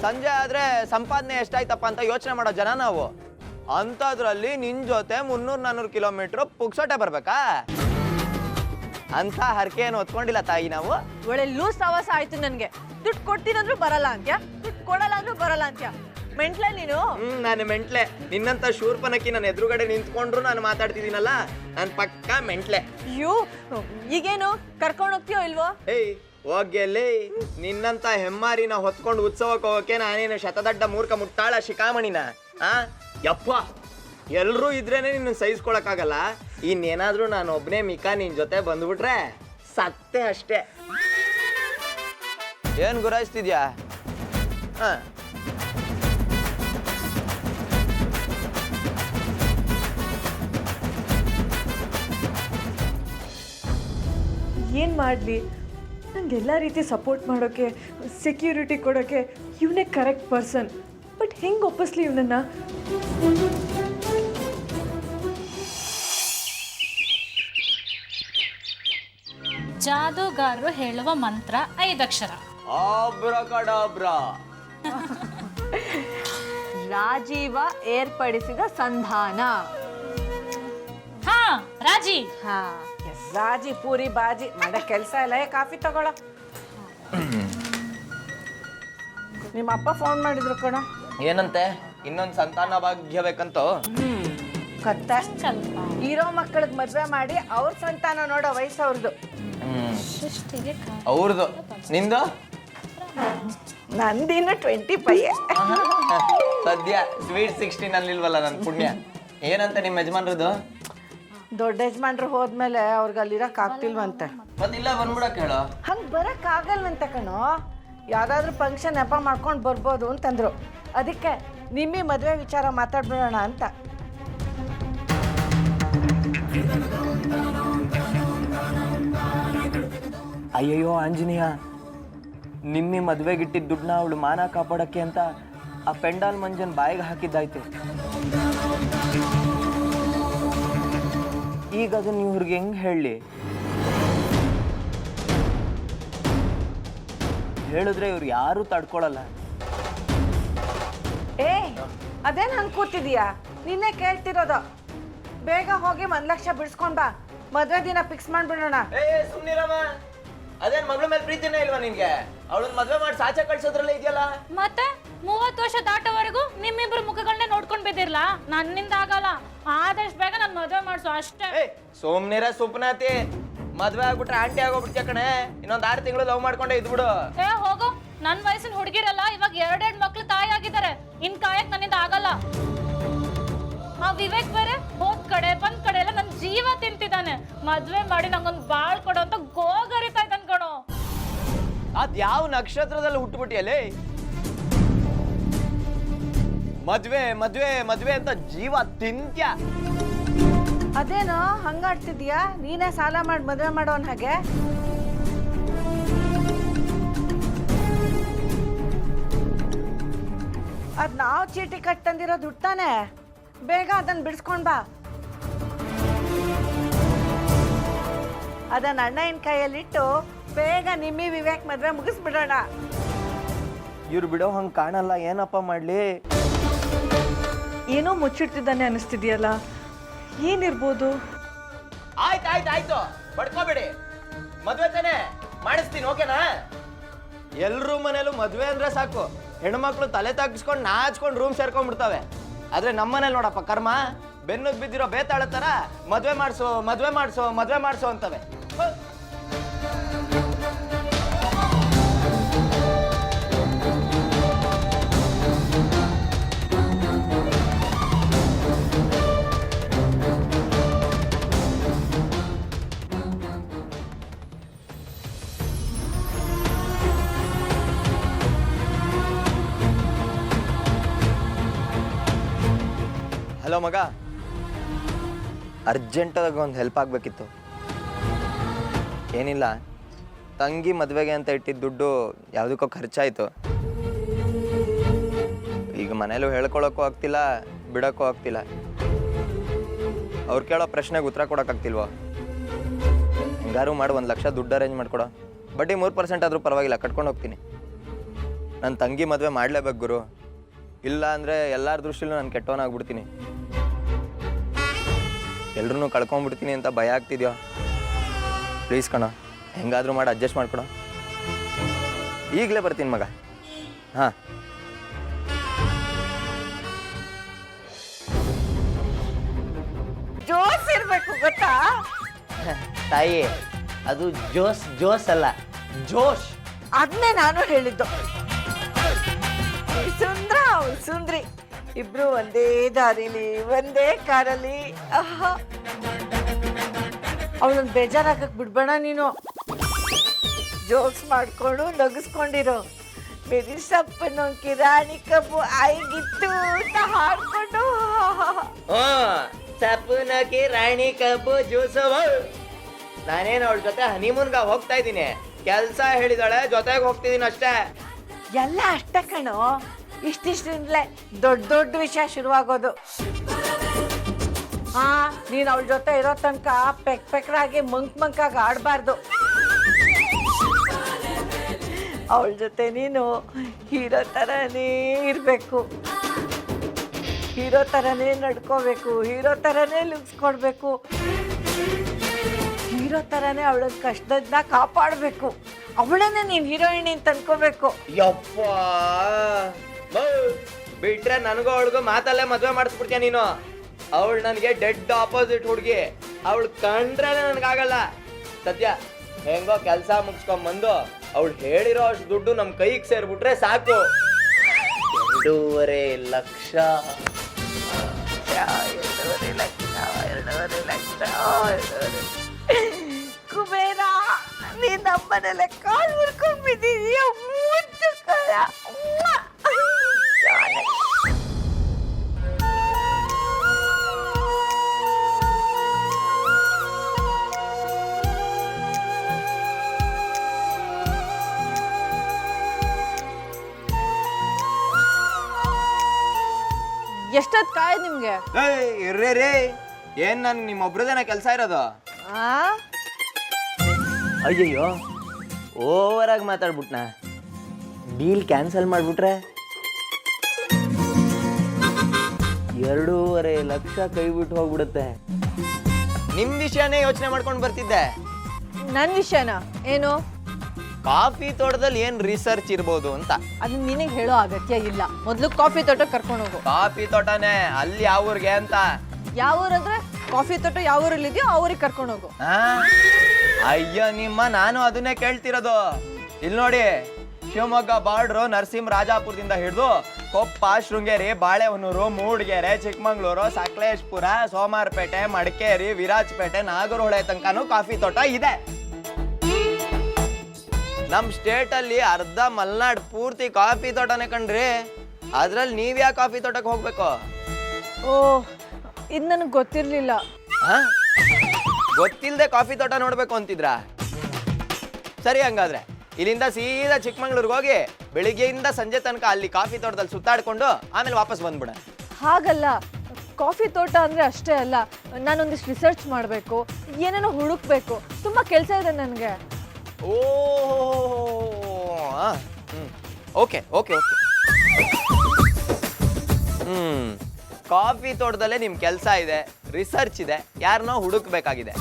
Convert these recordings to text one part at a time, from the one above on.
ಸಂಜೆ ಆದ್ರೆ ಸಂಪಾದನೆ ಎಷ್ಟಾಯ್ತಪ್ಪ ಅಂತ ಯೋಚನೆ ಮಾಡೋ ಜನ ನಾವು. ಅಂಥದ್ರಲ್ಲಿ ನಿನ್ ಜೊತೆ 300-400 ಕಿಲೋಮೀಟರ್ ಪುಕ್ಸೋಟೆ ಬರ್ಬೇಕಾ? ಅಂತ ಹರಕೆ ಏನು ಹೊತ್ಕೊಂಡಿಲ್ಲ ತಾಯಿ ನಾವು. ಒಳ್ಳೆ ಲೂಸ್ ಸವಾಸ ಆಯ್ತು ನನ್ಗೆ. ದುಡ್ಡು ಕೊಡ್ತೀನಂದ್ರೂ ಬರಲ್ಲ ಅಂತ್ಯ, ದುಡ್ಡು ಕೊಡಲ್ಲ ಅಂದ್ರೂ ಬರಲ್ಲ ಅಂತ್ಯ. ಮೆಂಟ್ಲೆ ನೀನು? ನಾನು ಮೆಂಟ್ಲೆ. ನಿನ್ನಂತ ಶೂರ್ಪನಕ್ಕಿ ನನ್ನ ಎದುರುಗಡೆ ನಿಂತ್ಕೊಂಡ್ರು ನಾನು ಮಾತಾಡ್ತಿದ್ದೀನಲ್ಲ, ನಾನು ಪಕ್ಕ ಮೆಂಟ್ಲೆ. ಅಯ್ಯೋ, ಈಗೇನು ಕರ್ಕೊಂಡು ಹೋಗ್ತೀಯೋ ಇಲ್ವೋ? ಏಯ್ ಹೋಗ್ಯಲ್ಲಿ, ನಿನ್ನಂತ ಹೆಮ್ಮಾರಿನ ಹೊತ್ಕೊಂಡು ಉತ್ಸವಕ್ಕೆ ಹೋಗಕ್ಕೆ ನಾನೇನು ಶತದಡ್ಡ ಮೂರ್ಖ ಮುಟ್ಟಾಳ ಶಿಖಾಮಣಿನ? ಯಪ್ಪ, ಎಲ್ರೂ ಇದ್ರೇನೆ ನಿನ್ನ ಸಹಿಸ್ಕೊಳಕ್ಕಾಗಲ್ಲ. ಇನ್ನೇನಾದ್ರೂ ನಾನು ಒಬ್ನೇ ಮಿಕಾ ನಿನ್ ಜೊತೆ ಬಂದ್ಬಿಟ್ರೆ ಸತ್ತೆ ಅಷ್ಟೇ. ಏನ್ ಗುರಾಯಿಸ್ತಿದ್ಯಾ? ಏನು ಮಾಡಲಿ, ನನಗೆಲ್ಲ ರೀತಿ ಸಪೋರ್ಟ್ ಮಾಡೋಕ್ಕೆ, ಸೆಕ್ಯೂರಿಟಿ ಕೊಡೋಕ್ಕೆ ಇವನೇ ಕರೆಕ್ಟ್ ಪರ್ಸನ್. ಬಟ್ ಹೆಂಗೆ ಒಪ್ಪಿಸ್ಲಿ ಇವನನ್ನು? ಜಾದೂಗಾರರು ಹೇಳುವ ಮಂತ್ರ 5 ಅಕ್ಷರ. ಆಬ್ರಕಡಾಬ್ರಾ. ರಾಜೀವ ಏರ್ಪಡಿಸಿದ ಸಂಧಾನ. ಹಾ, ರಾಜಿ. ಹಾ, ರಾಜಿ ಪೂರಿ ಬಾಜಿ ಮಾಡೋ ಕೆಲಸ ಇಲ್ಲ. ಕಾಫಿ ತಗೊಳ್ಳೋ. ನಿಮ್ಮ ಅಪ್ಪ ಫೋನ್ ಮಾಡಿದ್ರು ಕಣ. ಏನಂತೆ? ಇನ್ನೊಂದು ಸಂತಾನ ಭಾಗ್ಯ ಬೇಕಂತ. ಕತ್ತೆ ಇರೋ ಮಕ್ಕಳಿಗೆ ಮದ್ವೆ ಮಾಡಿ ಅವ್ರ ಸಂತಾನ ನೋಡೋ ವಯಸ್ಸು ಅವ್ರದ್ದು. ಅವ್ರದ್ದು. ನಿಂದು? ನಂದಿನ್ನು 25. ಸದ್ಯ ಸ್ವೀಟ್ 16 ಅಲ್ಲಿಲ್ವಲ್ಲ ನನ್ನ ಪುಣ್ಯ. ಏನಂತ ನಿಮ್ಮ ಯಜಮಾನ್ರದ್ದು? ದೊಡ್ಡ ಯಜಮಾನ್ರು ಹೋದ್ಮೇಲೆ ಅವ್ರಿಗೆ ಅಲ್ಲಿರಕ್ ಆಗ್ತಿಲ್ವಂತೆ. ಮತ್ತಿಲ್ಲ ಬಂದ್ಬಿಡಕ್ ಹೇಳೋ. ಹಂಗೆ ಬರಕ್ ಆಗಲ್ವಂತೆ ಕಣೋ. ಯಾವ್ದಾದ್ರು ಫಂಕ್ಷನ್ ನೆಪ ಮಾಡ್ಕೊಂಡು ಬರ್ಬೋದು ಅಂತಂದ್ರು. ಅದಕ್ಕೆ ನಿಮ್ಮಿ ಮದುವೆ ವಿಚಾರ ಮಾತಾಡ್ಬಿಡೋಣ ಅಂತ. ಅಯ್ಯಯ್ಯೋ ಆಂಜನೇಯ, ನಿಮ್ಮಿ ಮದ್ವೆಗಿಟ್ಟಿದ್ದ ದುಡ್ಡನ್ನ ಅವಳು ಮಾನ ಕಾಪಾಡಕ್ಕೆ ಅಂತ ಆ ಪೆಂಡಾಲ್ ಮಂಜನ್ ಬಾಯಿಗೆ ಹಾಕಿದ್ದಾಯ್ತು. ಈಗ ಅದನ್ನ ಇವ್ರಿಗೆ ಹೆಂಗ್ ಹೇಳಿ? ಹೇಳಿದ್ರೆ ಇವ್ರು ಯಾರು ತಡ್ಕೊಳಲ್ಲ. ಏ, ಅದೇನ್ ಹಂಗೆ ಕೂತಿದೀಯಾ? ನಿನ್ನೆ ಕೇಳ್ತಿರೋದು. ಬೇಗ ಹೋಗಿ 1 ಲಕ್ಷ ಬಿಡಿಸ್ಕೊಂಡ್ ಬಾ. ಮದ್ವೆ ದಿನ ಫಿಕ್ಸ್ ಮಾಡ್ಬಿಡೋಣ. ಸುಮ್ನಿರಮ್ಮ, ಅದೇನ್ ಮಗಳ ಮೇಲೆ ಪ್ರೀತಿನೇ ಇಲ್ವಾ ನಿನ್ಗೆ? ಅವಳನ್ನ ಮದ್ವೆ ಮಾಡಿ ಸಾಚೆ ಕಳ್ಸೋದ್ರಲ್ಲೇ ಇದೆಯಲ್ಲ. ಮತ್ತೆ 30 ವರ್ಷ ದಾಟೋವರೆಗೂ ನಿಮ್ಮಿಬ್ರು ಮುಖಗಳನ್ನೇ ನೋಡ್ಕೊಂಡ್ ಬಿದ್ದಿರ್ಲಾ? ನನ್ನಿಂದ ಆಗಲ್ಲ. ಆದಷ್ಟು ಬೇಗ ನಾನು ಮದ್ವೆ ಮಾಡ್ಸು ಅಷ್ಟೇ. ಸೋಮ್ನಿರ ಸುಪ್ನಾತಿ, ಮದ್ವೆ ಆಗ್ಬಿಟ್ರೆ ಆಂಟಿ ಆಗೋಗ್ಬಿಡ್ತೀಯ ಕಣೆ. ಇನ್ನೊಂದ್ 6 ತಿಂಗಳು ಲವ್ ಮಾಡ್ಕೊಂಡೆ ಇದ್ಬಿಡು. ಹೋಗು, ನನ್ ವಯಸ್ಸಿನ ಹುಡುಗಿರಲ್ಲ ಇವಾಗ 2 ಮಕ್ಳು ತಾಯಿ ಆಗಿದ್ದಾರೆ. ಇನ್ ಕಾಯಕ್ ನನ್ನಿಂದ ಆಗಲ್ಲ. ಆ ವಿವೇಕ್ ಬೇರೆ ಹೋದ್ ಕಡೆ ಬಂದ್ ಕಡೆ ಎಲ್ಲ ನನ್ ಜೀವ ತಿಂತಿದ್ದಾನೆ. ಮದ್ವೆ ಮಾಡಿ ನಂಗೊಂದ್ ಬಾಳ್ ಕೊಡೋ ಅಂತ ಗೋಗರಿತಾ ಇದ್ದಾನ್ ಕಣೋ. ಅದ್ ಯಾವ ನಕ್ಷತ್ರದಲ್ಲಿ ಹುಟ್ಟುಬಿಟ್ಟಿಯಲ್ಲಿ? ಮದ್ವೆ ಮದ್ವೆ ಮದ್ವೆ ಅಂತ ಜೀವ ತಿಂತ್ಯ. ಅದೇನೋ ಹಂಗಾಡ್ತಿದ್ಯಾ? ನೀನೇ ಸಾಲ ಮಾಡಿ ಮದುವೆ ಮಾಡೋನ್ ಹಾಗೆ. ಅದ್ ನಾವು ಚೀಟಿ ಕಟ್ ತಂದಿರೋ ದುಡ್ಡು ತಾನೆ. ಬೇಗ ಅದನ್ನ ಬಿಡಿಸ್ಕೊಂಡ್ ಬಾ. ಅದನ್ನ ಅಣ್ಣನ ಕೈಯಲ್ಲಿಟ್ಟು ಬೇಗ ನಿಮ್ಮಿ ವಿವೇಕ್ ಮದ್ವೆ ಮುಗಿಸ್ಬಿಡೋಣ. ಇವ್ರು ಬಿಡೋ ಹಂಗ್ ಕಾಣಲ್ಲ. ಏನಪ್ಪ ಮಾಡ್ಲಿ? ಏನೋ ಮುಚ್ಚಿಡ್ತಿದ್ದಾನೆ ಅನಿಸ್ತಿದ್ಯಲ್ಲ, ಏನಿರ್ಬೋದು? ಆಯ್ತು ಬಡ್ಕೋಬೇಡಿ. ಮದ್ವೆ ತಾನೆ ಮಾಡಿಸ್ತೀನಿ, ಓಕೆನಾ? ಎಲ್ರೂ ಮನೇಲೂ ಮದ್ವೆ ಅಂದ್ರೆ ಸಾಕು, ಹೆಣ್ಮಕ್ಳು ತಲೆ ತಗ್ಸ್ಕೊಂಡು ನಾಚ್ಕೊಂಡು ರೂಮ್ ಸೇರ್ಕೊಂಡ್ಬಿಡ್ತಾವೆ. ಆದ್ರೆ ನಮ್ಮನೇಲಿ ನೋಡಪ್ಪ ಕರ್ಮ, ಬೆನ್ನುಗ್ ಬಿದ್ದಿರೋ ಬೇತಾಳ ತರ ಮದ್ವೆ ಮಾಡ್ಸೋ ಅಂತವೆ. ಹಲೋ ಮಗ, ಅರ್ಜೆಂಟಾಗಿ ಒಂದು ಹೆಲ್ಪ್ ಆಗಬೇಕಿತ್ತು. ಏನಿಲ್ಲ, ತಂಗಿ ಮದುವೆಗೆ ಅಂತ ಇಟ್ಟಿದ್ದ ದುಡ್ಡು ಯಾವುದಕ್ಕೋ ಖರ್ಚಾಯಿತು. ಈಗ ಮನೇಲೂ ಹೇಳ್ಕೊಳಕ್ಕೂ ಆಗ್ತಿಲ್ಲ, ಬಿಡೋಕ್ಕೂ ಆಗ್ತಿಲ್ಲ. ಅವ್ರು ಕೇಳೋ ಪ್ರಶ್ನೆಗೆ ಉತ್ತರ ಕೊಡೋಕ್ಕಾಗ್ತಿಲ್ವೋ? ಹೆಂಗಾರು ಮಾಡಿ 1 ಲಕ್ಷ ದುಡ್ಡು ಅರೇಂಜ್ ಮಾಡ್ಕೊಡೋ. ಬಡ್ಡಿ 3% ಆದರೂ ಪರವಾಗಿಲ್ಲ, ಕಟ್ಕೊಂಡು ಹೋಗ್ತೀನಿ. ನನ್ನ ತಂಗಿ ಮದುವೆ ಮಾಡಲೇಬೇಕು ಗುರು, ಇಲ್ಲ ಅಂದರೆ ಎಲ್ಲರ ದೃಷ್ಟಿಲೂ ನಾನು ಕೆಟ್ಟವನಾಗ್ಬಿಡ್ತೀನಿ, ಎಲ್ರೂ ಕಳ್ಕೊಂಬಿಡ್ತೀನಿ ಅಂತ ಭಯ ಆಗ್ತಿದ್ಯೋ. ಪ್ಲೀಸ್ ಕಣ, ಹೆಂಗಾದರೂ ಮಾಡಿ ಅಡ್ಜಸ್ಟ್ ಮಾಡ್ಕೊಡ. ಈಗಲೇ ಬರ್ತೀನಿ ಮಗ. ಹಾಂ, ಜೋಸ್ ಇರ್ಬೇಕು ಗೊತ್ತಾ. ತಾಯಿ ಅದು ಜೋಸ್ ಜೋಸ್ ಅಲ್ಲ, ಜೋಶ್. ಅದನ್ನೇ ನಾನು ಹೇಳಿದ್ದು. ಸುಂದ್ರ ಅವಳು ಸುಂದ್ರಿ, ಇಬ್ರು ಒಂದೇ ದಾರಿಲಿ ಒಂದೇ ಕಾರಲ್ಲಿ. ಅವಳನ್ನ ಬೇಜಾರಾಗಕ್ ಬಿಡ್ಬೇಡ ನೀನು. ಜೋಕ್ಸ್ ಮಾಡ್ಕೊಂಡು ನಗಿಸ್ಕೊಂಡಿರೋ. ಮೇರಿ ಸಪ್ಪನು ಕಿರಾಣಿ ಕಬ್ಬು ಆಯ್ಗಿತ್ತು ಅಂತ ಹಾಡ್ಕೊಂಡು. ಸಪನಕ್ಕೆ ರಾಣಿ ಕಬ್ಬು ಜ್ಯೂಸವ. ನಾನೇನು ಅವಳ ಜೊತೆ ಹನಿಮೂನ್ಗ ಹೋಗ್ತಾ ಇದ್ದೀನಿ, ಕೆಲಸ ಹೇಳಿದಾಳೆ, ಜೊತೆಗೆ ಹೋಗ್ತಿದ್ದೀನಿ ಅಷ್ಟೇ. ಎಲ್ಲ ಅಷ್ಟೇ ಕಣೋ, ಇಷ್ಟಿಷ್ಟಿಂದಲೇ ದೊಡ್ಡ ದೊಡ್ಡ ವಿಷಯ ಶುರುವಾಗೋದು. ಹಾ, ನೀನು ಅವಳ ಜೊತೆ ಇರೋ ತನಕ ಪೆಕ್ರಾಗಿ ಮಂಕಾಗಿ ಆಡಬಾರ್ದು. ಅವಳ ಜೊತೆ ನೀನು ಹೀರೋ ಥರನೇ ಇರಬೇಕು, ಹೀರೋ ಥರನೇ ನಡ್ಕೋಬೇಕು, ಹೀರೋ ಥರನೇ ಲುಕ್ಸ್ ಕೊಡಬೇಕು, ಹೀರೋ ಥರನೇ ಅವಳ ಕಷ್ಟದಿಂದ ಕಾಪಾಡಬೇಕು. ಅವಳನ್ನೇ ನೀನು ಹೀರೋಯಿನ್ ಅಂತ ಅನ್ಕೋಬೇಕು. ಯಪ್ಪ ಬಿಟ್ರೆ ನನಗೂ ಅವಳಿಗೂ ಮಾತಲ್ಲೇ ಮದುವೆ ಮಾಡಿಸ್ಬಿಡ್ತೀಯ ನೀನು. ಅವಳು ನನಗೆ ಡೆಡ್ ಆಪೋಸಿಟ್ ಹುಡುಗಿ, ಅವಳು ಕಂಡ್ರೆ ನನಗಾಗಲ್ಲ. ಸದ್ಯ ಹೆಂಗೋ ಕೆಲಸ ಮುಗಿಸ್ಕೊಂಬಂದು ಅವಳು ಹೇಳಿರೋ ಅಷ್ಟು ದುಡ್ಡು ನಮ್ಮ ಕೈಗೆ ಸೇರ್ಬಿಟ್ರೆ ಸಾಕು. 2.5 ಲಕ್ಷ. 2.5 ಲಕ್ಷ. ಕುಬೇರ, ನೀನ್ ನಮ್ಮನೆಲ್ಲ ಕಾಲ್ ಮುರ್ಕೊಂಡ್ಬಿದ್ದೀಯ. ಮುದ್ದು ಕರ. ಎಷ್ಟೊತ್ತು ಕಾಯ್ದು ನಿಮಗೆ? ಇರ್ರೇ ರೇ, ಏನ್ ನನ್ ನಿಮ್ಮೊಬ್ರದೇನ ಕೆಲಸ ಇರೋದು? ಅಯ್ಯಯ್ಯೋ, ಓವರ್ ಆಗಿ ಮಾತಾಡ್ಬಿಟ್ನಾ. ಡೀಲ್ ಕ್ಯಾನ್ಸಲ್ ಮಾಡ್ಬಿಟ್ರೆ 2.5 ಲಕ್ಷ ಕೈ ಬಿಟ್ಟು ಹೋಗ್ಬಿಡುತ್ತೆ. ನಿಮ್ ವಿಷಯನೇ ಯೋಚನೆ ಮಾಡ್ಕೊಂಡು ಬರ್ತಿದ್ದೆ. ನನ್ನ ವಿಷಯನ ಏನು? ಕಾಫಿ ತೋಟದಲ್ಲಿ ಏನ್ ರಿಸರ್ಚ್ ಇರ್ಬೋದು ಅಂತ. ಅದನ್ನ ನಿನಗೆ ಹೇಳೋ ಅಗತ್ಯ ಇಲ್ಲ. ಮೊದಲು ಕಾಫಿ ತೋಟ ಕರ್ಕೊಂಡು ಹೋಗು. ಕಾಫಿ ತೋಟನೇ? ಅಲ್ಲಿ ಯಾವ ಊರಿಗೆ ಅಂತ? ಯಾವ ಊರಂದ್ರೆ ಕಾಫಿ ತೋಟ ಯಾವ ಊರಲ್ಲಿ ಇದೆಯೋ ಆ ಊರಿಗೆ ಕರ್ಕೊಂಡು ಹೋಗು. ಅಯ್ಯೋ ನಿಮ್ಮ, ನಾನು ಅದನ್ನೇ ಕೇಳ್ತಿರೋದು. ಇಲ್ಲಿ ನೋಡಿ, ಶಿವಮೊಗ್ಗ ಬಾರ್ಡ್ರು ನರಸಿಂಹರಾಜಾಪುರದಿಂದ ಹಿಡಿದು ಕೊಪ್ಪ, ಶೃಂಗೇರಿ, ಬಾಳೆಹೊನ್ನೂರು, ಮೂಡಿಗೆರೆ, ಚಿಕ್ಕಮಂಗ್ಳೂರು, ಸಕಲೇಶ್ಪುರ, ಸೋಮಾರಪೇಟೆ, ಮಡಿಕೇರಿ, ವಿರಾಜಪೇಟೆ, ನಾಗರಹೊಳೆ ತನಕನೂ ಕಾಫಿ ತೋಟ ಇದೆ. ನಮ್ಮ ಸ್ಟೇಟಲ್ಲಿ ಅರ್ಧ ಮಲೆನಾಡು ಪೂರ್ತಿ ಕಾಫಿ ತೋಟನೇ ಕಣ್ರಿ. ಅದ್ರಲ್ಲಿ ನೀವ್ಯಾ ಕಾಫಿ ತೋಟಕ್ಕೆ ಹೋಗ್ಬೇಕು? ಓ, ಇದು ನನಗೆ ಗೊತ್ತಿರಲಿಲ್ಲ. ಗೊತ್ತಿಲ್ಲದೆ ಕಾಫಿ ತೋಟ ನೋಡ್ಬೇಕು ಅಂತಿದ್ರಾ? ಸರಿ, ಹಂಗಾದ್ರೆ ಇಲ್ಲಿಂದ ಸೀದಾ ಚಿಕ್ಕಮಂಗ್ಳೂರ್ಗೆ ಹೋಗಿ ಬೆಳಿಗ್ಗೆಯಿಂದ ಸಂಜೆ ತನಕ ಅಲ್ಲಿ ಕಾಫಿ ತೋಟದಲ್ಲಿ ಸುತ್ತಾಡ್ಕೊಂಡು ಆಮೇಲೆ ವಾಪಸ್ ಬಂದ್ಬಿಡ. ಹಾಗಲ್ಲ, ಕಾಫಿ ತೋಟ ಅಂದರೆ ಅಷ್ಟೇ ಅಲ್ಲ, ನಾನೊಂದಿಷ್ಟು ರಿಸರ್ಚ್ ಮಾಡಬೇಕು, ಏನೇನೋ ಹುಡುಕ್ಬೇಕು, ತುಂಬ ಕೆಲಸ ಇದೆ ನನಗೆ. ಓ, ಓಕೆ ಓಕೆ ಓಕೆ. ಕಾಫಿ ತೋಟದಲ್ಲೇ ನಿಮ್ಮ ಕೆಲಸ ಇದೆ, ರಿಸರ್ಚ್ ಇದೆ, ಯಾರನ್ನೋ ಹುಡುಕ್ಬೇಕಾಗಿದೆ.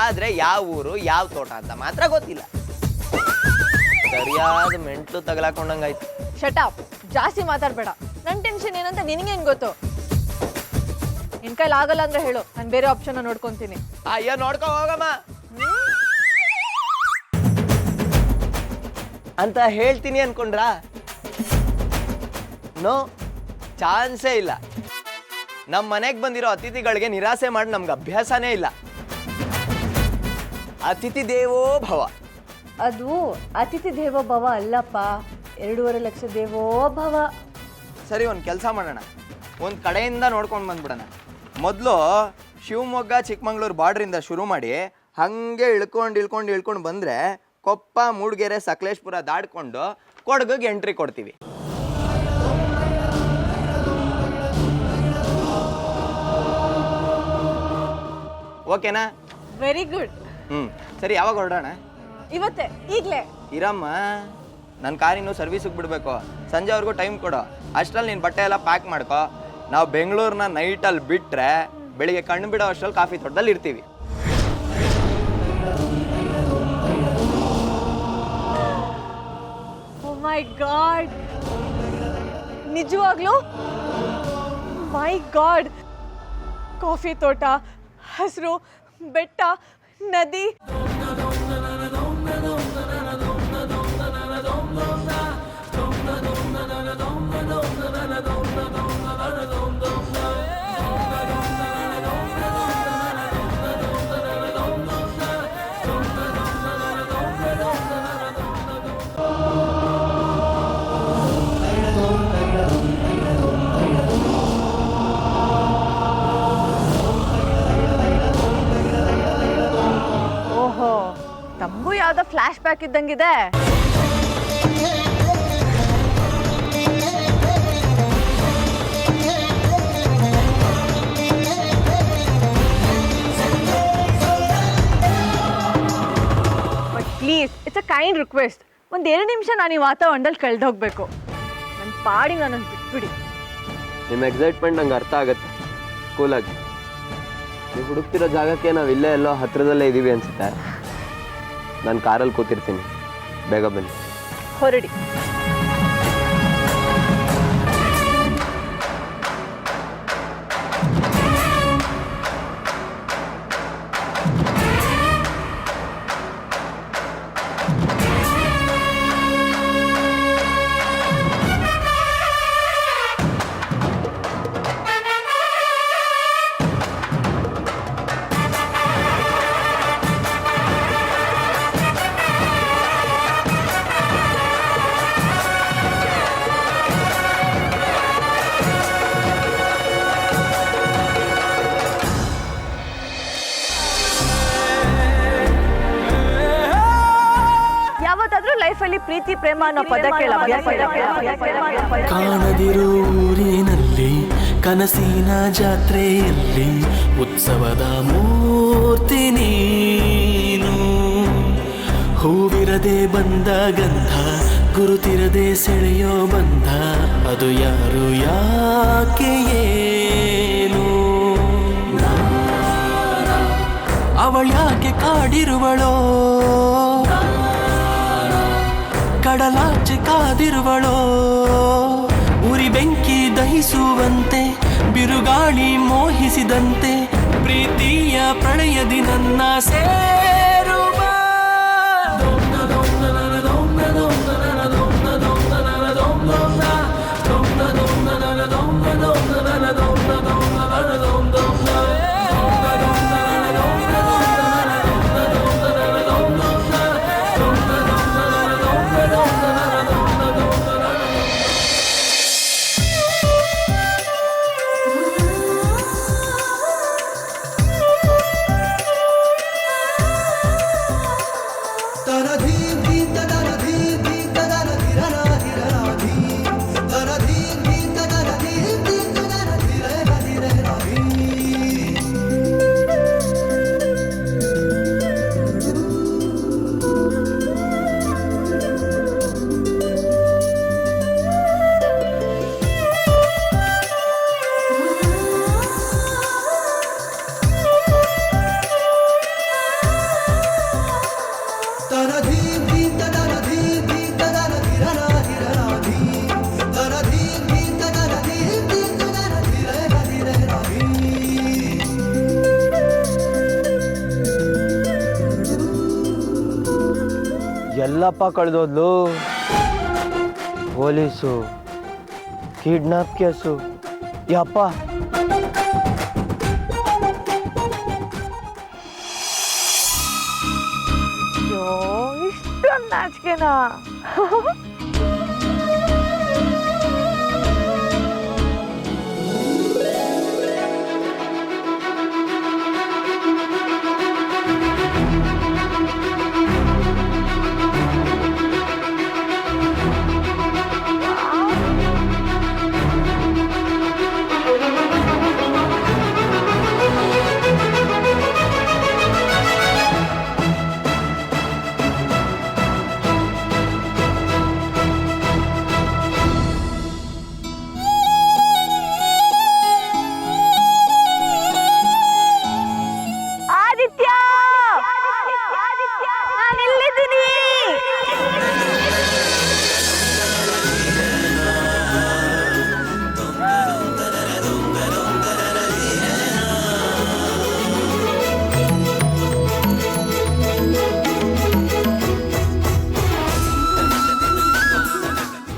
ಆದ್ರೆ ಯಾವ ಊರು ಯಾವ ತೋಟ ಅಂತ ಮಾತ್ರ ಗೊತ್ತಿಲ್ಲ. ಸರಿಯಾದ ಮೆಂಟ್ಲು ತಗಲಾಕೊಂಡಂಗಾಯ್ತು. ಶಟಾಪ್, ಜಾಸ್ತಿ ಮಾತಾಡಬೇಡ. ನನ್ನ ಟೆನ್ಷನ್ ಏನಂತ ನಿನಗೆ ಹೆಂಗೆ ಗೊತ್ತು? ನಿನ್ ಕೈಲಿ ಆಗಲ್ಲ ಅಂದ್ರೆ ಹೇಳು, ನಾನು ಬೇರೆ ಆಪ್ಷನ್ ನೋಡ್ಕೊಂತೀನಿ. ಅಯ್ಯೋ, ನೋಡ್ಕೊ ಹೋಗಮ್ಮ ಅಂತ ಹೇಳ್ತೀನಿ ಅನ್ಕೊಂಡ್ರಾ? ನೋ, ಚಾನ್ಸೇ ಇಲ್ಲ. ನಮ್ಮ ಮನೆಗೆ ಬಂದಿರೋ ಅತಿಥಿಗಳಿಗೆ ನಿರಾಸೆ ಮಾಡಿ ನಮ್ಗೆ ಅಭ್ಯಾಸನೇ ಇಲ್ಲ. ಅತಿಥಿ ದೇವೋ ಭವ. ಅದು ಅತಿಥಿ ದೇವೋ ಭವ ಅಲ್ಲಪ್ಪ, 2.5 ಲಕ್ಷ ದೇವೋ ಭವ. ಸರಿ, ಒಂದು ಕೆಲಸ ಮಾಡೋಣ, ಒಂದು ಕಡೆಯಿಂದ ನೋಡ್ಕೊಂಡು ಬಂದ್ಬಿಡೋಣ. ಮೊದಲು ಶಿವಮೊಗ್ಗ ಚಿಕ್ಕಮಂಗ್ಳೂರು ಬಾರ್ಡ್ರಿಂದ ಶುರು ಮಾಡಿ ಹಾಗೆ ಇಳ್ಕೊಂಡು ಬಂದರೆ ಕೊಪ್ಪ, ಮೂಡಿಗೆರೆ, ಸಕಲೇಶ್ಪುರ ದಾಡ್ಕೊಂಡು ಕೊಡಗಿಗೆ ಎಂಟ್ರಿ ಕೊಡ್ತೀವಿ. ಓಕೆನಾ? Very good. ಸರಿ, ಯಾವಾಗ ಹೊರಡೋಣ? ಇವತ್ತೇ, ಈಗಲೇ. ಇರಮ್ಮ, ನನ್ನ ಕಾರಿನ್ನು ಸರ್ವಿಸಿಗೆ ಬಿಡಬೇಕು. ಸಂಜೆವರೆಗೂ ಟೈಮ್ ಕೊಡು. ಅಷ್ಟರಲ್ಲಿ ನೀನು ಬಟ್ಟೆ ಎಲ್ಲ ಪ್ಯಾಕ್ ಮಾಡ್ಕೊ. ನಾವು ಬೆಂಗಳೂರನ್ನ ನೈಟಲ್ಲಿ ಬಿಟ್ಟರೆ ಬೆಳಿಗ್ಗೆ ಕಣ್ಣು ಬಿಡೋ ಅಷ್ಟರಲ್ಲಿ ಕಾಫಿ ತೋಟದಲ್ಲಿ ಇರ್ತೀವಿ. ಓ ಮೈ ಗಾಡ್, ನಿಜವಾಗ್ಲೂ ಮೈ ಗಾಡ್. ಕಾಫಿ ತೋಟ, ಹಸಿರು, ಬೆಟ್ಟ, ನದಿ. ಓಹೋ, ತಮಗೂ ಯಾವ್ದೋ ಫ್ಲಾಶ್ ಬ್ಯಾಕ್ ಇದ್ದಂಗಿದೆ. But please, it's a kind request. ಒಂದು 2 ನಿಮಿಷ ನಾನು ಈ ವಾತಾವರಣದಲ್ಲಿ ಕಳೆದೋಗ್ಬೇಕು. ನನ್ನ ಪಾಡಿ ನಾನು ಬಿಟ್ಬಿಡಿ. ನಿಮ್ಮ ಎಕ್ಸೈಟ್ಮೆಂಟ್ ನಂಗೆ ಅರ್ಥ ಆಗುತ್ತೆ. ಕೂಲಾಗಿ ನೀವು ಹುಡುಕ್ತಿರೋ ಜಾಗಕ್ಕೆ ನಾವು ಇಲ್ಲೇ ಎಲ್ಲೋ ಹತ್ತಿರದಲ್ಲೇ ಇದ್ದೀವಿ ಅನಿಸುತ್ತೆ. ನಾನು ಕಾರಲ್ಲಿ ಕೂತಿರ್ತೀನಿ, ಬೇಗ ಬನ್ನಿ. ಹೊರಡಿ. ಯಾವತ್ತಾದ್ರೂ ಲೈಫಲ್ಲಿ ಪ್ರೀತಿ ಪ್ರೇಮ ಅನ್ನೋ ಪದ ಕಾಣದಿರೋ ಊರಿನಲ್ಲಿ ಕನಸಿನ ಜಾತ್ರೆಯಲ್ಲಿ ಉತ್ಸವದ ಮೂರ್ತಿ ನೀನು. ಹೂವಿರದೆ ಬಂದ ಗಂಧ, ಗುರುತಿರದೆ ಸೆಳೆಯೋ ಬಂಧ, ಅದು ಯಾರು ಯಾಕೆ ಏನು? ಅವಳ್ಯಾಕೆ ಕಾಡಿರುವಳೋ, ಕಡಲಾಚೆ ಕಾದಿರುವಳೋ, ಉರಿ ಬೆಂಕಿ ದಹಿಸುವಂತೆ, ಬಿರುಗಾಳಿ ಮೋಹಿಸಿದಂತೆ, ಪ್ರೀತಿಯ ಪ್ರಳಯದಿ ನನ್ನ ಸೇರುವ. ಎಲ್ಲಪ್ಪ ಕಳೆದೋದ್ಲು? ಪೊಲೀಸು, ಕಿಡ್ನಾಪ್ ಕೇಸು, ಯಪ್ಪ. ಅಯ್ಯೋ, ಇಷ್ಟೊಂದು ನಾಚಿಕೆನಾ?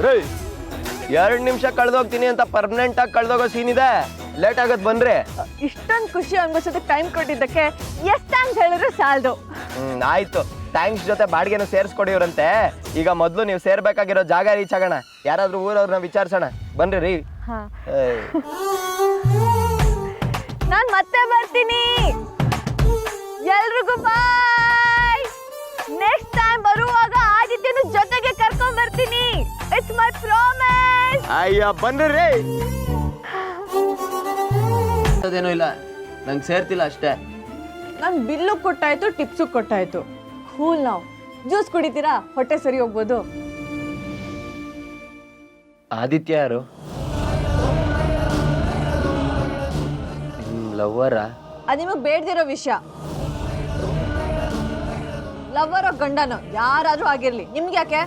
2 ನಿಮಿಷ ಕಳೆದೋಗ್ತೀನಿ ಅಂತ ಪರ್ಮನೆಂಟ್ ಆಗಿ ಕಳೆದೋಗೋ ಸೀನ್ ಇದೆ. ಲೇಟ್ ಆಗತ್ ಬನ್ರಿ. ಇಷ್ಟೊಂದು ಖುಷಿ ಅನ್ಭವಿಸೋದಕ್ಕೆ ಟೈಮ್ ಕೊಟ್ಟಿದ್ದಕ್ಕೆ ಎಷ್ಟು ಥ್ಯಾಂಕ್ಸ್ ಹೇಳಿದ್ರೆ ಸಾಲದು. ಆಯ್ತು, ಥ್ಯಾಂಕ್ಸ್ ಜೊತೆ ಬಾಡಿಗೆನೂ ಸೇರಿಸ್ಕೊಡಿವ್ರಂತೆ. ಈಗ ಮೊದಲು ನೀವು ಸೇರ್ಬೇಕಾಗಿರೋ ಜಾಗ ರೀಚ್ ಆಗೋಣ. ಯಾರಾದ್ರೂ ಊರವ್ರನ್ನ ವಿಚಾರಿಸೋಣ. ಬನ್ರಿ ರೀ. ನಾನು ಮತ್ತೆ ಬರ್ತೀನಿ. ಎಲ್ರಿಗೂ ಬಾಯ್. ನೆಕ್ಸ್ಟ್ ಟೈಮ್ ಬರುವಾಗ ಆದಿತ್ಯನ ಜೊತೆಗೆ ಕರ್ಕೊಂಡ್ ಬರ್ತೀನಿ. It's my promise. ಅಯ್ಯ ಬನ್ರಿ ರೀ. ಅದೇನೂ ಇಲ್ಲ, ನಂಗೆ ಸೇರ್ತಿಲ್ಲ ಅಷ್ಟೇ. ನಾನು ಬಿಲ್ಲು ಕೊಟ್ಟಾಯ್ತು, ಟಿಪ್ಸು ಕೊಟ್ಟಾಯ್ತು. ಕೂಲ್ ನಾವು. ಜ್ಯೂಸ್ ಕುಡಿತೀರಾ? ಹೊಟ್ಟೆ ಸರಿ ಹೋಗ್ಬೋದು. ಆದಿತ್ಯ ಯಾರು? ಲವ್ವರ? ಅದು ನಿಮಗೆ ಬೇಡದಿರೋ ವಿಷಯ. ಲವ್ವರೋ ಗಂಡನೋ ಯಾರಾದ್ರೂ ಆಗಿರ್ಲಿ, ನಿಮ್ಗೆ ಯಾಕೆ?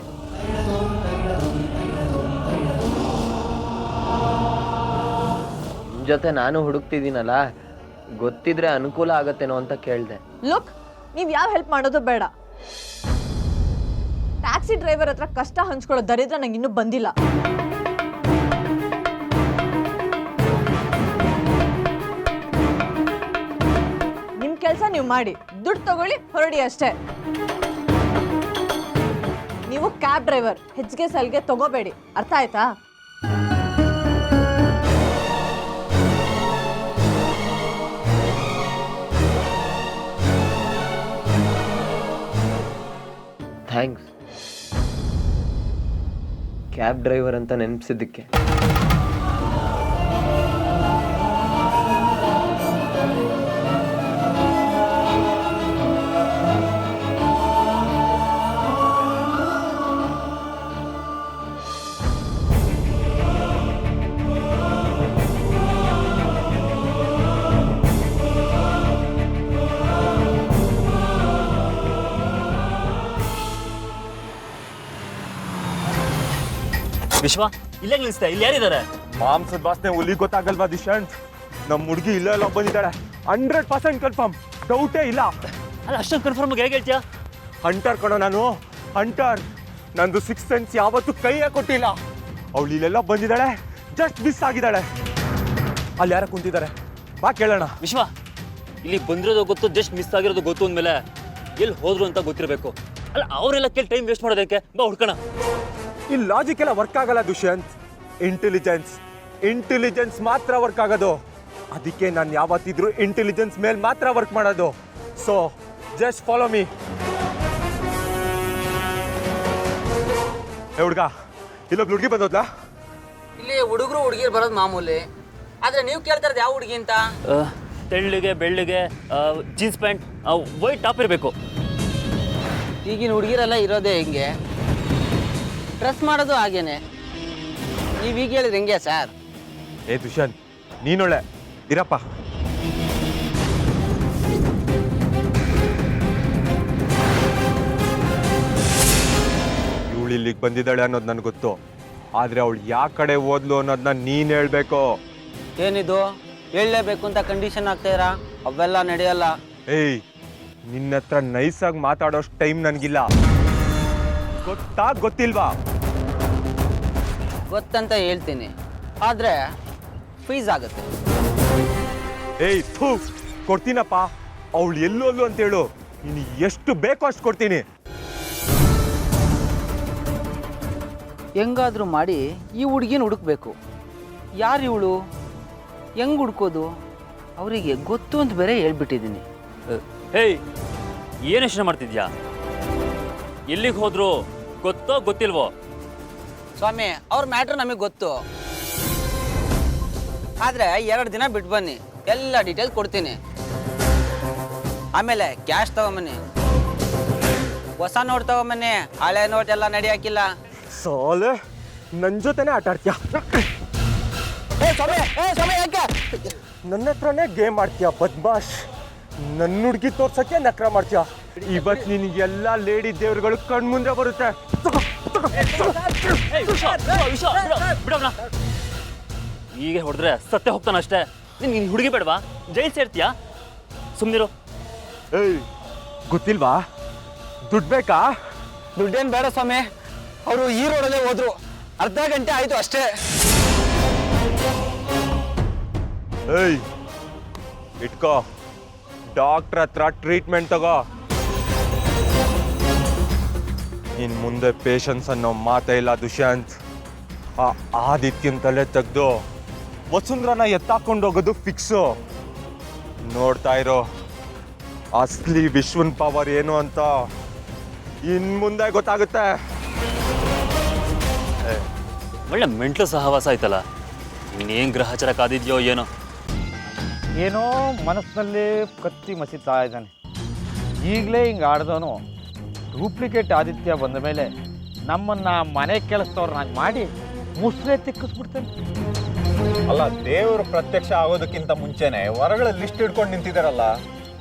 ನಿಮ್ ಜೊತೆ ನಾನು ಹುಡುಕ್ತಿದ್ದೀನಲ್ಲ, ಗೊತ್ತಿದ್ರೆ ಅನುಕೂಲ ಆಗತ್ತೇನೋ ಅಂತ ಕೇಳಿದೆ. ಲುಕ್, ನೀವು ಯಾವ ಹೆಲ್ಪ್ ಮಾಡೋದು ಬೇಡ. ಟ್ಯಾಕ್ಸಿ ಡ್ರೈವರ್ ಹತ್ರ ಕಷ್ಟ ಹಂಚ್ಕೊಳ್ಳೋ ದರಿದ್ರ ನಂಗೆ ಇನ್ನೂ ಬಂದಿಲ್ಲ. ನಿಮ್ಮ ಕೆಲಸ ನೀವು ಮಾಡಿ, ದುಡ್ಡು ತಗೊಳ್ಳಿ, ಹೊರಡಿ ಅಷ್ಟೇ. ನೀವು ಕ್ಯಾಬ್ ಡ್ರೈವರ್, ಹೆಚ್ಚಿಗೆ ಸಲ್ಗೆ ತಗೋಬೇಡಿ. ಅರ್ಥ ಆಯ್ತಾ? ಥ್ಯಾಂಕ್ಸ್ ಕ್ಯಾಬ್ ಡ್ರೈವರ್ ಅಂತ ನೆನಪಿಸಿದ್ದಕ್ಕೆ. ವಿಶ್ವ, ಇಲ್ಲೇ ನಿಲ್ಲಿಸ್ತಾ? ಇಲ್ಲಿ ಯಾರಿದ್ದಾರೆ? ಮಾಂಸದ ವಾಸನೆ ಹುಲಿ ಗೊತ್ತಾಗಲ್ವಾ ದಿಶಾಂತ್? ನಮ್ಮ ಹುಡುಗಿ ಇಲ್ಲ ಬಂದಿದ್ದಾಳೆ. 100% ಕನ್ಫರ್ಮ್, ಡೌಟೇ ಇಲ್ಲ. ಅಲ್ಲ, ಅಷ್ಟೊಂದು ಕನ್ಫರ್ಮ್ ಆಗಿ ಹೇಗೆ ಹೇಳ್ತೀಯಾ? ಹಂಟರ್ ಕಣೋ ನಾನು, ಹಂಟರ್. ನಂದು 6th ಸೆನ್ಸ್ ಯಾವತ್ತೂ ಕೈಯೇ ಕೊಟ್ಟಿಲ್ಲ. ಅವಳು ಇಲ್ಲೆಲ್ಲ ಬಂದಿದ್ದಾಳೆ, ಜಸ್ಟ್ ಮಿಸ್ ಆಗಿದ್ದಾಳೆ. ಅಲ್ಲಿ ಯಾರ ಕುಂತಿದ್ದಾರೆ, ಬಾ ಕೇಳೋಣ. ವಿಶ್ವ, ಇಲ್ಲಿ ಬಂದಿರೋದು ಗೊತ್ತು, ಜಸ್ಟ್ ಮಿಸ್ ಆಗಿರೋದು ಗೊತ್ತು ಅಂದಮೇಲೆ ಎಲ್ಲಿ ಹೋದ್ರು ಅಂತ ಗೊತ್ತಿರಬೇಕು. ಅಲ್ಲ, ಅವರೆಲ್ಲ ಕೇಳಿ ಟೈಮ್ ವೇಸ್ಟ್ ಮಾಡೋದಕ್ಕೆ, ಬಾ ಹುಡ್ಕೋಣ. ಈ ಲಾಜಿಕ್ ಎಲ್ಲ ವರ್ಕ್ ಆಗಲ್ಲ ದುಷ್ಯಂತ್. ಇಂಟೆಲಿಜೆನ್ಸ್ ಮಾತ್ರ ವರ್ಕ್ ಆಗೋದು. ಅದಕ್ಕೆ ನಾನು ಯಾವತ್ತಿದ್ರು ಇಂಟೆಲಿಜೆನ್ಸ್ ಮೇಲೆ ಮಾತ್ರ ವರ್ಕ್ ಮಾಡೋದು. So just follow me. ಹುಡುಗ, ಇಲ್ಲೊಬ್ಬ ಹುಡುಗಿ ಬಂದೋದ್ಲಾ? ಇಲ್ಲಿ ಹುಡುಗರು ಹುಡುಗಿರು ಬರೋದು ಮಾಮೂಲಿ. ಆದ್ರೆ ನೀವು ಕೇಳ್ತಾ ಇರೋದು ಯಾವ ಹುಡುಗಿ ಅಂತ? ತೆಳ್ಳಿಗೆ ಬೆಳ್ಳಿಗೆ ಜೀನ್ಸ್ ಪ್ಯಾಂಟ್, ವೈಟ್ ಟಾಪ್ ಇರಬೇಕು. ಈಗಿನ ಹುಡುಗಿರೆಲ್ಲ ಇರೋದೇ ಹಿಂಗೆ, ಡ್ರೆಸ್ ಮಾಡೋದು ಹಾಗೇನೆ. ನೀವು ಈಗ ಹೇಳಿದ್ರೆ ಹೆಂಗೆ ಸರ್? ಏ ದುಷ್ಯಂತ್, ನೀನೊಳ್ಳೆ ಇರಪ್ಪ. ಇವಳು ಇಲ್ಲಿಗೆ ಬಂದಿದ್ದಾಳೆ ಅನ್ನೋದು ನನಗೆ ಗೊತ್ತು. ಆದ್ರೆ ಅವಳು ಯಾವ ಕಡೆ ಓದ್ಲು ಅನ್ನೋದನ್ನ ನೀನ್ ಹೇಳ್ಬೇಕು. ಏನಿದು ಹೇಳಲೇಬೇಕು ಅಂತ ಕಂಡೀಷನ್ ಆಗ್ತಾಯಿರಾ? ಅವೆಲ್ಲ ನಡೆಯಲ್ಲ. ಏಯ್, ನಿನ್ನ ಹತ್ರ ನೈಸಾಗಿ ಮಾತಾಡೋಷ್ಟು ಟೈಮ್ ನನಗಿಲ್ಲ. ಗೊತ್ತಿಲ್ವಾ? ಗೊತ್ತಂತ ಹೇಳ್ತೀನಿ, ಆದ್ರೆ ಫೀಸ್ ಆಗುತ್ತೆ. ಏಯ್ ಥೂ, ಕೊಡ್ತೀನಪ್ಪ. ಅವಳು ಎಲ್ಲೋಲ್ಲು ಅಂತ ಹೇಳು, ನೀನು ಎಷ್ಟು ಬೇಕೋ ಅಷ್ಟು ಕೊಡ್ತೀನಿ. ಹೆಂಗಾದ್ರೂ ಮಾಡಿ ಈ ಹುಡುಗಿನ ಹುಡುಕ್ಬೇಕು. ಯಾರು ಇವಳು, ಹೆಂಗೆ ಹುಡ್ಕೋದು? ಅವರಿಗೆ ಗೊತ್ತು ಅಂತ ಬೇರೆ ಹೇಳ್ಬಿಟ್ಟಿದ್ದೀನಿ. ಹೇಯ್, ಏನು ಯೋಚನೆ ಮಾಡ್ತಿದ್ಯಾ? ಎಲ್ಲಿಗೆ ಹೋದ್ರು ಗೊತ್ತೋ ಗೊತ್ತಿಲ್ವೋ? ಸ್ವಾಮಿ, ಅವ್ರ ಮ್ಯಾಟ್ರ್ ನಮಗೆ ಗೊತ್ತು. ಆದರೆ 2 ದಿನ ಬಿಟ್ಟು ಬನ್ನಿ, ಎಲ್ಲ ಡೀಟೇಲ್ಸ್ ಕೊಡ್ತೀನಿ. ಆಮೇಲೆ ಕ್ಯಾಶ್ ತಗೊಂಬನ್ನಿ, ಹೊಸ ನೋಟ್ ತಗೊಂಬನ್ನಿ. ಹಳೆ ನೋಟ್ ಎಲ್ಲ ನಡೆಯಾಕಿಲ್ಲ. ಸಾಲೆ ನನ್ನ ಜೊತೆನೇ ಆಟ ಆಡ್ತೀಯ? ಯಾಕೆ ನನ್ನ ಹತ್ರನೇ ಗೇಮ್ ಆಡ್ತೀಯ ಬದ್ಮಾಶ್. ನನ್ನ ಹುಡುಗಿ ತೋರ್ಸಕ್ಕೆ ನಕ್ರ ಮಾಡ್ತೀಯ. ಇವತ್ತು ನಿನಗೆಲ್ಲ ಲೇಡಿ ದೇವ್ರುಗಳು ಕಣ್ಮುಂದೆ ಬರುತ್ತೆ. ಈಗ ಹೊಡೆದ್ರೆ ಸತ್ತೆ ಹೋಗ್ತಾನ ಅಷ್ಟೇ. ನಿನ್ಗೆ ಹುಡುಗಿ ಬೇಡವಾ? ಜೈಲ್ ಸೇರ್ತೀಯಾ? ಸುಮ್ಮನಿರು. ಏಯ್, ಗೊತ್ತಿಲ್ವಾ? ದುಡ್ಡು ಬೇಕಾ? ದುಡ್ಡೇನು ಬೇಡ ಸ್ವಾಮಿ. ಅವರು ಈ ರೋಡಲ್ಲೇ ಹೋದ್ರು, ಅರ್ಧ ಗಂಟೆ ಆಯ್ತು ಅಷ್ಟೇ. ಏಯ್ ಇಟ್ಕೋ, ಡಾಕ್ಟ್ರ್ ಹತ್ರ ಟ್ರೀಟ್ಮೆಂಟ್ ತಗೋ. ಇನ್ ಮುಂದೆ ಪೇಷನ್ಸ್ ಅನ್ನೋ ಮಾತೇ ಇಲ್ಲ ದುಷ್ಯಂತ್. ಆ ಆದಿತ್ಯನ್ ತಲೆ ತೆಗ್ದು ವಸುಂಧ್ರನ ಎತ್ತಾಕೊಂಡು ಹೋಗೋದು ಫಿಕ್ಸು. ನೋಡ್ತಾ ಇರೋ ಅಸ್ಲಿ ವಿಶ್ವನ್ ಪವರ್ ಏನು ಅಂತ ಇನ್ ಮುಂದೆ ಗೊತ್ತಾಗುತ್ತೆ. ಒಳ್ಳೆ ಮೆಂಟ್ಲು ಸಹವಾಸ ಆಯ್ತಲ್ಲ. ಇನ್ನೇನು ಗ್ರಹಚಾರ ಕಾದಿದ್ಯೋ ಏನೋ. ಏನೋ ಮನಸ್ಸಿನಲ್ಲಿ ಕತ್ತಿ ಮಸಿತಾ ಇದ್ದಾನೆ. ಈಗಲೇ ಹಿಂಗೆ ಆಡ್ದವನು ಡೂಪ್ಲಿಕೇಟ್ ಆದಿತ್ಯ ಬಂದ ಮೇಲೆ ನಮ್ಮನ್ನು ಮನೆ ಕೆಲಸದವ್ರನ್ನಾಗಿ ಮಾಡಿ ಮುಸ್ರೆ ತಿಕ್ಕಿಸ್ಬಿಡ್ತಾನೆ. ಅಲ್ಲ, ದೇವರು ಪ್ರತ್ಯಕ್ಷ ಆಗೋದಕ್ಕಿಂತ ಮುಂಚೆನೆ ಹೊರಗಡೆ ಲಿಸ್ಟ್ ಹಿಡ್ಕೊಂಡು ನಿಂತಿದ್ದಾರಲ್ಲ.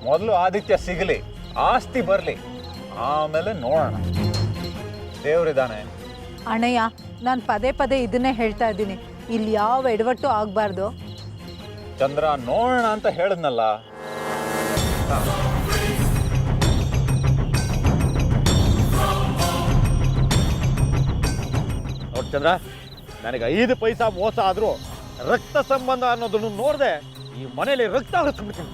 ಮೊದಲು ಆದಿತ್ಯ ಸಿಗಲಿ, ಆಸ್ತಿ ಬರಲಿ, ಆಮೇಲೆ ನೋಡೋಣ. ದೇವರಿದ್ದಾನೆ. ಅಣ್ಣಯ್ಯ, ನಾನು ಪದೇ ಪದೇ ಇದನ್ನೇ ಹೇಳ್ತಾ ಇದ್ದೀನಿ, ಇಲ್ಲಿ ಯಾವ ಎಡವಟ್ಟು ಆಗಬಾರ್ದು. ಚಂದ್ರ, ನೋಡೋಣ ಅಂತ ಹೇಳಿದ್ನಲ್ಲ. ನೋಡಿ ಚಂದ್ರ, ನನಗೆ 5 ಪೈಸಾ ಮೋಸ ಆದರೂ ರಕ್ತ ಸಂಬಂಧ ಅನ್ನೋದನ್ನು ನೋಡಿದೆ ಈ ಮನೇಲಿ ರಕ್ತ ಹರಿಸ್ಬಿಡ್ತೀನಿ.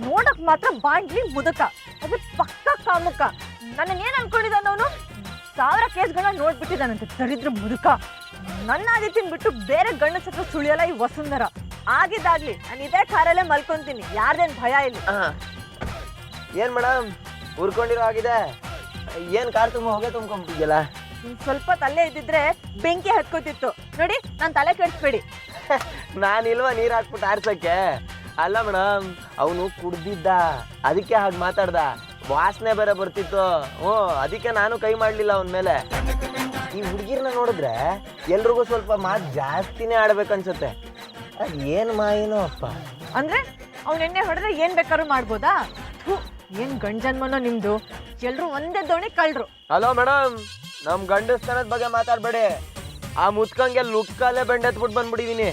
ನೋಡಕ್ ಮಾತ್ರ ಬಾಂಡ್ಲಿ ಮುದಕ, ಅದು ಪಕ್ಕ ಕಾಮುಕ. ನನ್ನನ್ನೇನು ಅನ್ಕೊಂಡಿದ್ದಾನ ಅವನು? 1000 ಕೇಸ್ಗಳನ್ನ ನೋಡ್ಬಿಟ್ಟಿದ್ದಾನಂತೆ ದರಿದ್ರ ಮುದುಕ. ನನ್ನ ಆದಿತ್ಯನ್ ಬಿಟ್ಟು ಬೇರೆ ಗಂಡಸ ಹತ್ರ ಸುಳಿಯಲ್ಲ ಈ ವಸುಂಧರ. ಆಗಿದ್ದಾಗ್ಲಿ, ನಾನು ಇದೇ ಕಾರಲ್ಲೇ ಮಲ್ಕೊಂತೀನಿ, ಯಾರ್ದೇನು ಭಯ ಇಲ್ಲ. ಏನ್ ಮೇಡಮ್ ಉರ್ಕೊಂಡಿರೋ ಆಗಿದೆ? ಏನ್ ಕಾರ್ ತುಂಬ ಹೋಗೇ ತುಂಬ್ಕೊಂಡ್ಬಿಟ್ಟಿದ್ಯಲ್ಲ? ಸ್ವಲ್ಪ ತಲೆ ಇದ್ದಿದ್ರೆ ಬೆಂಕಿ ಹತ್ಕೋತಿತ್ತು. ನೋಡಿ, ನಾನು ತಲೆ ಕೆಡಿಸ್ಬೇಡಿ. ನಾನಿಲ್ವಾ ನೀರ್ ಹಾಕ್ಬಿಟ್ಟು ಆರ್ಸಕ್ಕೆ? ಅಲ್ಲ ಮೇಡಮ್, ಅವನು ಕುಡ್ದಿದ್ದ, ಅದಕ್ಕೆ ಹಾಗೆ ಮಾತಾಡ್ದ. ವಾಸನೆ ಬೇರೆ ಬರ್ತಿತ್ತು. ಅದಕ್ಕೆ ನಾನು ಕೈ ಮಾಡ್ಲಿಲ್ಲ ಅವನ ಮೇಲೆ. ಈ ಹುಡುಗಿರ್ನ ನೋಡಿದ್ರೆ ಎಲ್ರಿಗೂ ಸ್ವಲ್ಪ ಮಾತು ಜಾಸ್ತಿನೇ ಆಡ್ಬೇಕನ್ಸುತ್ತೆ. ಅದ್ ಏನ್ ಮಾಯಿನೋ ಅಪ್ಪ. ಅಂದ್ರೆ ಅವ್ನ ಎಣ್ಣೆ ಹೊಡೆದ್ರೆ ಏನ್ ಬೇಕಾದ್ರೂ ಮಾಡ್ಬೋದಾ? ಏನ್ ಗಂಡಜನ್ಮನೋ ನಿಮ್ದು. ಎಲ್ರು ಒಂದೇ ದೋಣಿ ಕಳ್ರು. ಹಲೋ ಮೇಡಮ್, ನಮ್ ಗಂಡಸ್ತನದ ಬಗ್ಗೆ ಮಾತಾಡ್ಬೇಡಿ. ಆ ಮುತ್ಕಂಗೆ ಲುಕ್ಕಲ್ಲೇ ಬೆಂಡೆತ್ಬಿಟ್ಟು ಬಂದ್ಬಿಟ್ಟಿದೀನಿ.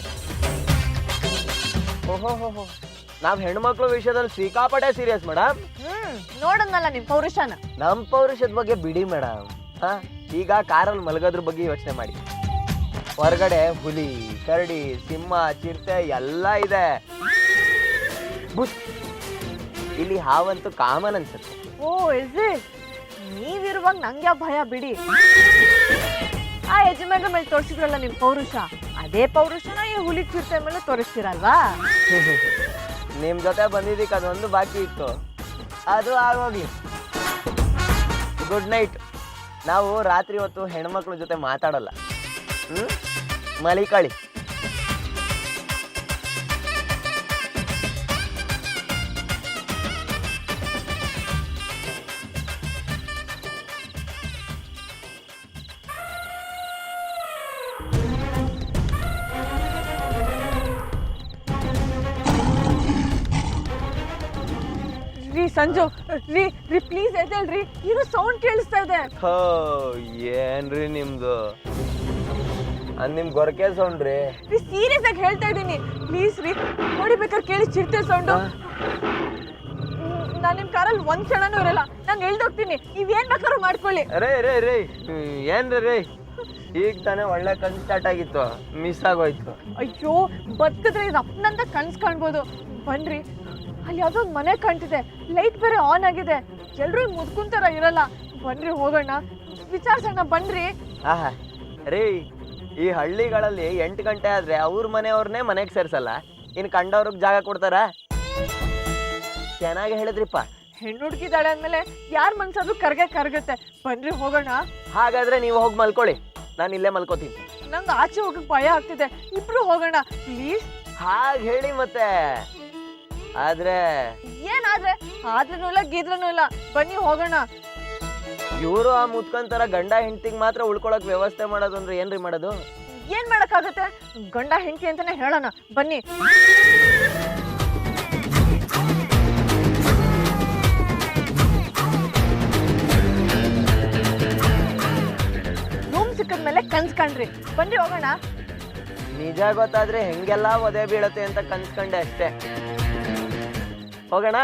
ಓಹೋ, ನಾವ್ ಹೆಣ್ಮಕ್ಳು ವಿಷಯದಲ್ಲಿ ಸಿಕ್ಕಾಪಟ್ಟೆ ಸೀರಿಯಸ್ ಮೇಡಮ್. ನೋಡನ್ನಲ್ಲ ನಿಮ್ ಪೌರುಷನ. ನಮ್ ಪೌರುಷದ ಬಗ್ಗೆ ಬಿಡಿ ಮೇಡಮ್. ಈಗ ಕಾರಲ್ಲಿ ಮಲಗೋದ್ರ ಬಗ್ಗೆ ಯೋಚನೆ ಮಾಡಿ. ಹೊರಗಡೆ ಹುಲಿ, ಕರಡಿ, ಸಿಂಹ, ಚಿರತೆ ಎಲ್ಲ ಇದೆ. ಇಲ್ಲಿ ಹಾವಂತೂ ಕಾಮನ್ ಅನ್ಸುತ್ತೆ. O is it? ನೀವಿರುವಾಗ ನಂಗೆ ಯಾವ ಭಯ ಬಿಡಿ. ಆ ಯಜಮಾನ್ರ ಮೇಲೆ ತೋರಿಸಿದ್ರಲ್ಲ ನಿಮ್ ಪೌರುಷ, ಅದೇ ಪೌರುಷನ ಈ ಹುಲಿ ಚಿರತೆ ಮೇಲೆ ತೋರಿಸ್ತೀರಲ್ವಾ? ನಿಮ್ ಜೊತೆ ಬಂದಿದ್ದಕ್ಕೆ ಅದೊಂದು ಬಾಕಿ ಇತ್ತು, ಅದು ಆಗೋಗ್ಲಿ. Good night. ನಾವು ರಾತ್ರಿ ಹೊತ್ತು ಹೆಣ್ಮಕ್ಳ ಜೊತೆ ಮಾತಾಡಲ್ಲ. ಮಲಿಕಳಿ. ರೀ ಸಂಜು, ರೀ ಪ್ಲೀಸ್ ಎದ್ದೇಳ್ರಿ, ಏನೋ ಸೌಂಡ್ ಕೇಳಿಸ್ತಾ ಇದೆ. ಏನ್ರಿ ನಿಮ್ದು? ನಿಮ್ ಗೊರಕೆ ಸೌಂಡ್ ರೀ. ಸೀರಿಯಸ್ ಆಗಿ ಹೇಳ್ತಾ ಇದ್ದೀನಿ, ಪ್ಲೀಸ್ ರೀ. ನೋಡಿ ಬೇಕಾದ್ರೆ ಕೇಳಿ ಚಿರತೆ ಸೌಂಡು. ನಾನು ನಿಮ್ ಕಾರಲ್ಲಿ ಒಂದ್ ಕ್ಷಣನೂ ಇರಲ್ಲ, ನಾನು ಎಳ್ದೋಗ್ತೀನಿ, ನೀವೇನ್ ಬೇಕಾದ್ರೂ ಮಾಡ್ಕೊಳ್ಳಿ. ರೇ ಏನ್ರಿ ರೀ? ಈಗ ತಾನೇ ಒಳ್ಳೆ ಕನ್ಸು ಸ್ಟಾರ್ಟ್ ಆಗಿತ್ತು, ಮಿಸ್ ಆಗೋಯ್ತು. ಅಯ್ಯೋ, ಬದುಕಿದ್ರೆ ಇದು ಅಪ್ಪನಂತ ಕನ್ಸ್ ಕಾಣ್ಬೋದು. ಬನ್ರಿ, ಅಲ್ಲಿ ಯಾವ್ದೋ ಒಂದು ಮನೆ ಕಾಣ್ತಿದೆ, ಲೈಟ್ ಬೇರೆ ಆನ್ ಆಗಿದೆ, ಎಲ್ರೂ ಮುದ್ಕುಂತಾರ ಇರಲ್ಲ. ಬನ್ರಿ ಹೋಗೋಣ, ವಿಚಾರಿಸೋಣ ಬನ್ರಿ. ರೀ, ಈ ಹಳ್ಳಿಗಳಲ್ಲಿ 8 ಗಂಟೆ ಆದ್ರೆ ಅವ್ರ ಮನೆಯವ್ರನ್ನೇ ಮನೆಗೆ ಸೇರ್ಸಲ್ಲ, ಇನ್ನು ಕಂಡವ್ರಿಗೆ ಜಾಗ ಕೊಡ್ತಾರ? ಚೆನ್ನಾಗಿ ಹೇಳಿದ್ರಿಪ್ಪ. ಹೆಣ್ಣು ಹುಡುಗಿದಾಳೆ ಅಂದ್ಮೇಲೆ ಯಾರ ಮನ್ಸಾದ್ರೂ ಕರಗುತ್ತೆ. ಬನ್ರಿ ಹೋಗೋಣ. ಹಾಗಾದ್ರೆ ನೀವು ಹೋಗಿ ಮಲ್ಕೊಳ್ಳಿ, ನಾನು ಇಲ್ಲೇ ಮಲ್ಕೋತೀನಿ. ನಂಗೆ ಆಚೆ ಹೋಗಕ್ ಭಯ ಆಗ್ತಿದೆ, ಇಬ್ರು ಹೋಗೋಣ ಪ್ಲೀಸ್. ಹಾಗೆ ಹೇಳಿ ಮತ್ತೆ. ಆದ್ರೆ ಏನಾದ್ರೆ? ಆದ್ರೂ ಇಲ್ಲ ಗೀದ್ರೂ ಇಲ್ಲ, ಬನ್ನಿ ಹೋಗೋಣ. ಇವರು ಆ ಮುತ್ಕಂತರ ಗಂಡ ಹೆಂಡತಿಗೆ ಮಾತ್ರ ಉಳ್ಕೊಳಕ್ ವ್ಯವಸ್ಥೆ ಮಾಡೋದು ಅಂದ್ರೆ ಏನ್ರಿ ಮಾಡೋದು? ಏನ್ ಮಾಡಕ್ಕಾಗತ್ತೆ? ಗಂಡ ಹೆಂಡತಿ ಅಂತಾನೆ ಹೇಳೋಣ ಬನ್ನಿ. ರೂಮ್ ಸಿಕ್ಕದ್ಮೇಲೆ ಕನ್ಸ್ ಕಂಡ್ರಿ, ಬನ್ನಿ ಹೋಗೋಣ. ನಿಜ ಗೊತ್ತಾದ್ರೆ ಹೆಂಗೆಲ್ಲ ಒದೆ ಬೀಳತ್ತೆ ಅಂತ ಕನ್ಸ್ಕೊಂಡೆ ಅಷ್ಟೇ. ಹೋಗೋಣ.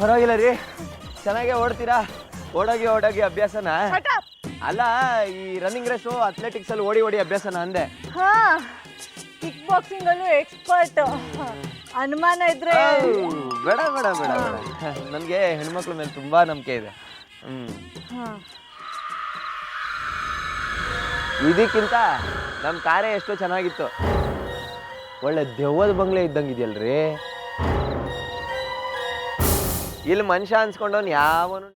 ಪರವಾಗಿಲ್ಲ ರೀ, ಚೆನ್ನಾಗೇ ಓಡ್ತೀರಾ. ಓಡೋಗಿ ಅಭ್ಯಾಸನ ಅಲ್ಲ, ಈ ರನ್ನಿಂಗ್ ರೇಸು ಅಥ್ಲೆಟಿಕ್ಸ್ ಅಲ್ಲಿ ಓಡಿ ಅಭ್ಯಾಸನ ಅಂದೆ. ಹಾ, ಕಿಕ್ ಬಾಕ್ಸಿಂಗ್ ಅಲ್ಲೂ ಎಕ್ಸ್ಪರ್ಟ್. ಅನುಮಾನ ಇದ್ರೆ ಬೇಡ ನನಗೆ ಹೆಣ್ಮಕ್ಳ ಮೇಲೆ ತುಂಬಾ ನಂಬಿಕೆ ಇದೆ. ಇದಕ್ಕಿಂತ ನಮ್ಮ ಕಾರೇ ಎಷ್ಟೋ ಚೆನ್ನಾಗಿತ್ತು. ಒಳ್ಳೆ ದೆವ್ವದ ಬಂಗ್ಲೆ ಇದ್ದಂಗಿದೆಯಲ್ರಿ. ಇಲ್ಲಿ ಮನುಷ್ಯ ಅನ್ಸ್ಕೊಂಡವ್ನು ಯಾವನು